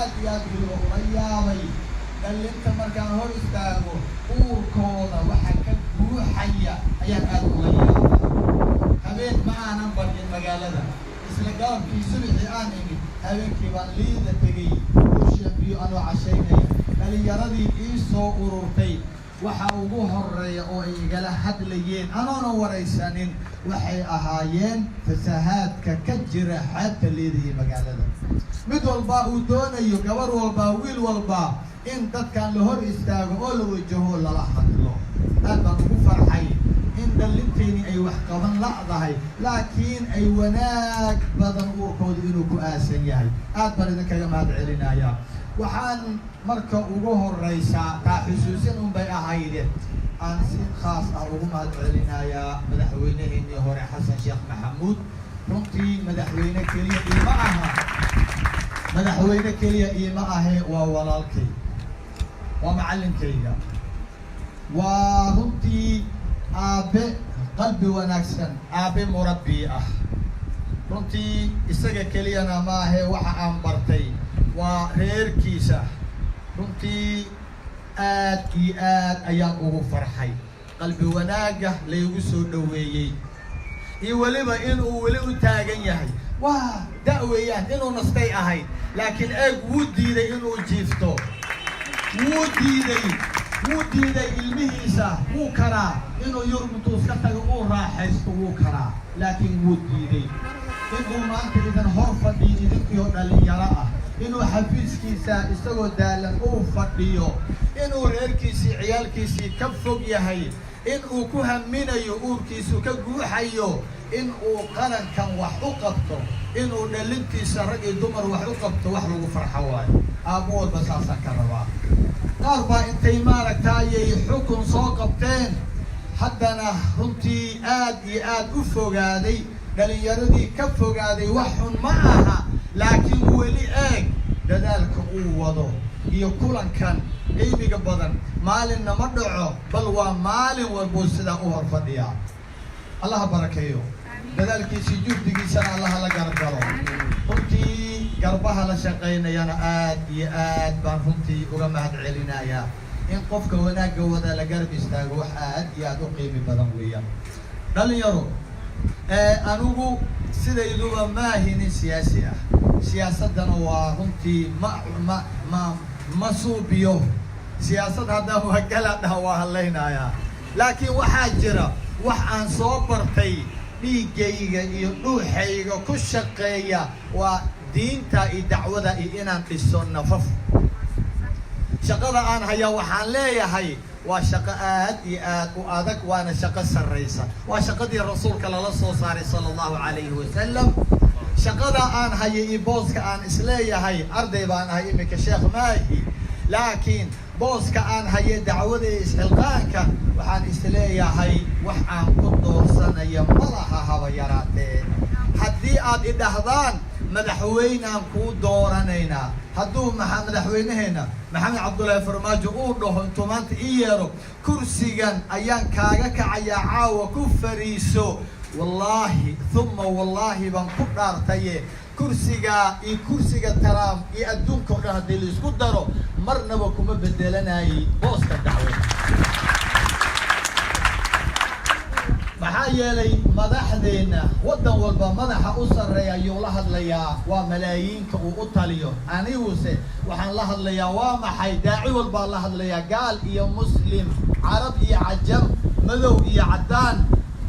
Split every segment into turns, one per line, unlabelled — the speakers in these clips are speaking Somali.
aad ugu yaabay dhalinta markaan hor istaago uurkooda waxa ka buuxaya ayaan aad uga yaabay habeen ma aanan baryin magaalada isla galabkii subaxii aan imid habeenkii baan liida tegey biyo anoo cashaynaya dhalinyaradii ii soo ururtay waxa ugu horeeya oo ay igala hadlayeen anoona waraysanin waxay ahaayeen fasahaadka ka jira xeebta liida iyo magaalada mid walba uu doonayo gabar walba wiil walba in dadkan la hor istaago oo la wajaho lala hadlo aad baan ugu farxay in dhalinteeni ay wax qaban la'dahay laakiin ay wanaag badan uurkooda inuu ku aasan yahay aad baan idinkaga mahad celinayaa waxaan marka ugu horeysaa taa xusuusin unbay ahayde aan si khaas ah ugu mahad celinayaa madaxweyneheenii hore xasan sheekh maxamuud runtii madaxweyne keliya iima ahe waa walaalkay waa macallinkayga waa runtii aabe qalbi wanaagsan aabe murabbi ah runtii isaga keliyana maahe waxa aan bartay waa reerkiisa runtii aad iyo aad ayaan ugu farxay qalbi wanaaga laygu soo dhoweeyey iyo weliba inuu weli u taagan yahay waa da'weeyaan inuu nastay ahayd laakiin eeg wuu diiday inuu jiifto wuu diiday ilmihiisa wuu karaa inuu yurmutuus ka tago uu raaxaysto wuu karaa laakiin wuu diiday inuu maanta idan hor fadhiyo idinkiyo dhalinyaro ah inuu xafiiskiisa isagoo daalan uu fadhiyo inuu reerkiisii ciyaalkiisii ka fog yahay inuu ku haminayo uurkiisu ka guuxayo inuu qarankan wax u qabto inuu dhalintiisa rag iyo dumar wax u qabto wax lagu farxo waayo aabbo walba saasaan ka rabaa qaar baa intay maaragtaayay xukun soo qabteen haddana runtii aad iyo aad u fogaaday dhalinyaradii ka fogaaday wax xun ma aha laakiin weli eeg dadaalka uu wado iyo kulankan qiimiga badan maalinna ma dhaco bal waa maalin walbuu sidaa u hor fadhiyaa allaha barakeeyo dadaalkiisii juhdigiisana allaha la gargalo runtii garbaha la shaqaynayana aad iyo aad baan runtii uga mahad celinayaa in qofka wanaagga wada la garab istaago wax aad iyo aad u qiimi badan weeyaan dhalinyaro anigu sidayduba maahinin siyaasi ah siyaasaddana waa runtii ma suubiyo siyaasad haddaan wagala dhaha waa hadlaynayaa laakiin waxaa jira wax aan soo bartay dhiiggayga iyo dhuuxayga ku shaqeeya waa diinta iyo dacwada iyo inaan dhiso nafaf shaqada aan hayaa waxaan leeyahay waa shaqo aad iyo aad u adag waana shaqo sarraysa waa shaqadii rasuulka lala soo saaray sala allahu calayhi wasalam shaqada aan hayay iyo booska aan isleeyahay arday baan ahay iminka sheekh maahi laakiin booska aan hayay dacwada iyo isxilqaanka waxaan isleeyahay wax aan ku doorsanaya malaha haba yaraatee haddii aad idhahdaan madaxweynaan kuu dooranaynaa hadduu madaxweynaheena maxamed cabdullaahi farmaajo uu dhaho intuu maanta ii yeero kursigan ayaan kaaga kacayaa caawa ku fariiso wallaahi uma wallaahi baan ku dhaartaye kursigaa iyo kursiga Trump iyo adduunka oo dhan haddii la isku daro marnaba kuma bedelanayay booska dacwada maxaa yeelay madaxdeena waddan walba madaxa u sarreeya ayuu la hadlayaa waa malaayiinka uu u taliyo aniguse waxaan la hadlayaa waa maxay daaci walbaa la hadlayaa gaal iyo muslim carab iyo cajab madow iyo caddaan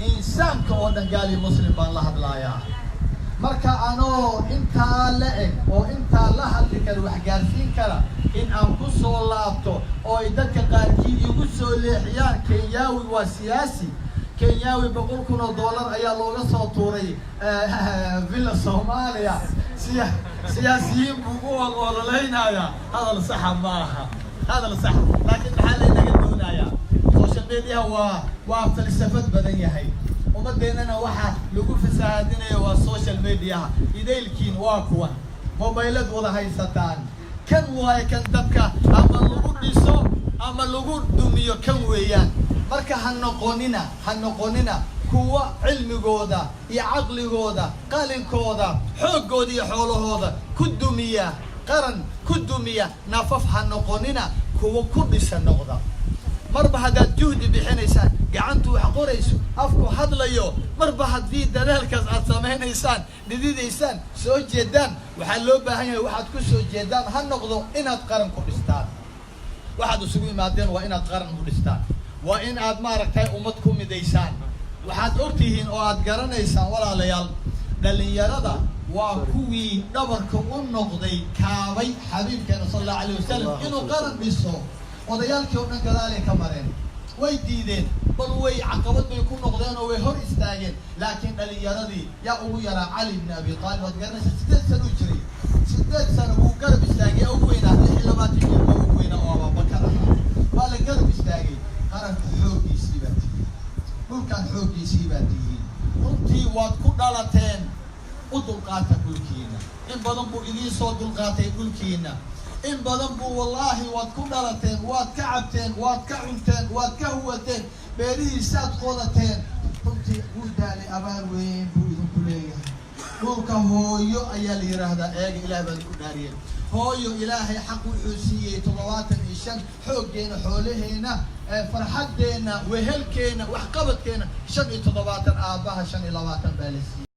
insaanka oo dhan gaal iyo muslim baan la hadlayaa marka anoo intaa la eg oo intaa la hadli kara wax gaarsiin kara in aan ku soo laabto oo ay dadka qaarkii igu soo leexiyaan kenyaawi waa siyaasi kenyaawi $100,000 ayaa looga soo tuuray villa Soomaaliya siyaasiyiin buu u ololeynayaa hadal saxa maaha hadal sax laakiin maxaa laynaga doonayaa social media waa falsafad badan yahay ummadeennana waxa lagu fasahaadinaya waa social media idaylkiin waa kuwan mobilad wada haysataan kan waaye kan dadka ama lagu dhiso ama lagu dumiyo kan weeyaan marka ha noqonina kuwa cilmigooda iyo caqligooda qalinkooda xoogooda iyo xoolahooda ku dumiya قرن كدومية ناففها نقوننا كو كل النقطة مربى هذا جهد بحنيسان قعنتوا حقوريسو أفكو هذليو مربى هذي دلالك أصمين إنسان جديد إنسان سو جدان وحلو بهاي واحد كسو جدان هالنقطة إن تقارن كردستان واحد يسوي مادين وإن تقارن كردستان وإن أدمارك تاي أمتكم مديسان واحد أرتيهن أو أتقارن إنسان ولا ليال دلني يرضى وكوي دبرك النقطة كاوي حبيب كان صلى الله عليه وسلم إنه قارن بالصوم وديالك يومنا كذلك مرين ويديدين بل وي عقبت بيكون نقدين ويهر استاجين لكن اللي يردي يا أبو يرى علي بن أبي طالب وتقرن 6 سنة يجري 6 سنة هو قرب استاجي أبوينا إلا ما تجي أبوينا وأبو بكر قال قرب استاجي قرن حوقي سيباتي قل كان حوقي سيباتي أنتي واتكون دالتين ودلقاتك كلكينا إن بدنبو إلي صوت دلقاتي كلكينا إن بدنبو والله واتكون دالتين واتكعبتين واتكعنتين واتكهوتين بيريه ساد قولتين أنتي ودالي أبان وين بويدن كلية قولك هويو أيالي رهدا إيجي إلهي بدن كداريين هويو إلهي حق الحسية طلوات الإشان حوقين حولهينا فرحدينا وهلكينا وحقبتكينا شن طلوات آباها شن إلوات بالسي